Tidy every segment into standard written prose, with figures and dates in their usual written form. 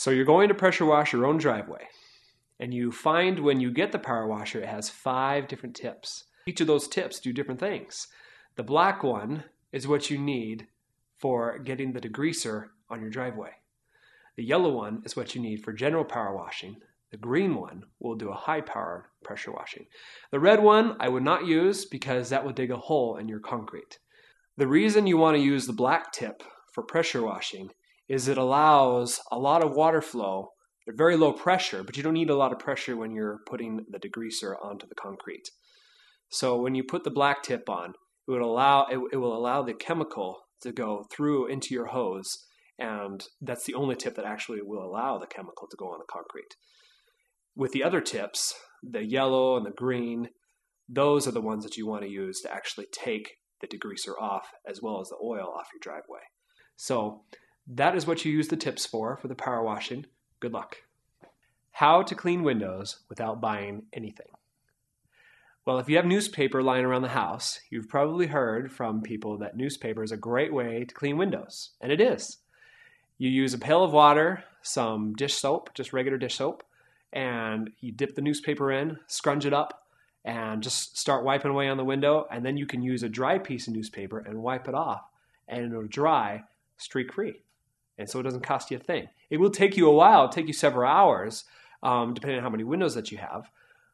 So you're going to pressure wash your own driveway, and you find when you get the power washer, it has 5 different tips. Each of those tips do different things. The black one is what you need for getting the degreaser on your driveway. The yellow one is what you need for general power washing. The green one will do a high power pressure washing. The red one I would not use because that would dig a hole in your concrete. The reason you want to use the black tip for pressure washing is it allows a lot of water flow at very low pressure, but you don't need a lot of pressure when you're putting the degreaser onto the concrete. So when you put the black tip on, it will allow the chemical to go through into your hose, and that's the only tip that actually will allow the chemical to go on the concrete. With the other tips, the yellow and the green, those are the ones that you want to use to actually take the degreaser off as well as the oil off your driveway. So that is what you use the tips for the power washing. Good luck. How to clean windows without buying anything. Well, if you have newspaper lying around the house, you've probably heard from people that newspaper is a great way to clean windows, and it is. You use a pail of water, some dish soap, just regular dish soap, and you dip the newspaper in, scrunch it up, and just start wiping away on the window, and then you can use a dry piece of newspaper and wipe it off, and it'll dry streak-free. And so it doesn't cost you a thing. It will take you a while, it'll take you several hours, depending on how many windows that you have,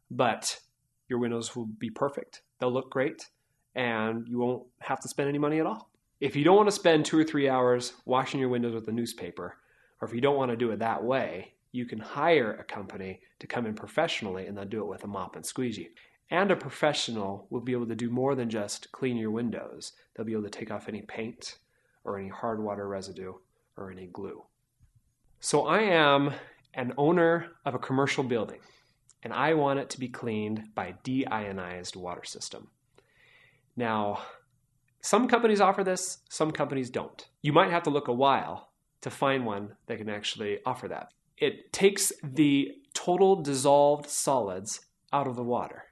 but your windows will be perfect. They'll look great, and you won't have to spend any money at all. If you don't want to spend 2 or 3 hours washing your windows with a newspaper, or if you don't want to do it that way, you can hire a company to come in professionally, and they'll do it with a mop and squeegee. And a professional will be able to do more than just clean your windows. They'll be able to take off any paint or any hard water residue or any glue. So I am an owner of a commercial building, and I want it to be cleaned by deionized water system. Now, some companies offer this, some companies don't. You might have to look a while to find one that can actually offer that. It takes the total dissolved solids out of the water.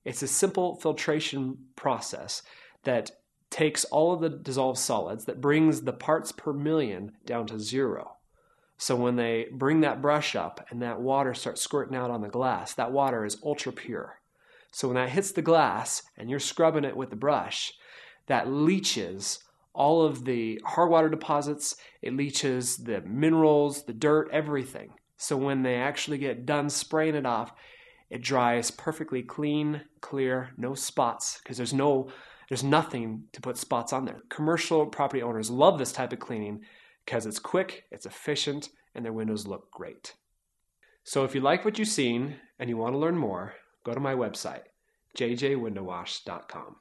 It's a simple filtration process that takes all of the dissolved solids, that brings the parts per million down to 0. So when they bring that brush up and that water starts squirting out on the glass, that water is ultra pure. So when that hits the glass and you're scrubbing it with the brush, that leaches all of the hard water deposits, it leaches the minerals, the dirt, everything. So when they actually get done spraying it off, it dries perfectly clean, clear, no spots, because there's nothing to put spots on there. Commercial property owners love this type of cleaning because it's quick, it's efficient, and their windows look great. So if you like what you've seen and you want to learn more, go to my website, jjwindowwash.com.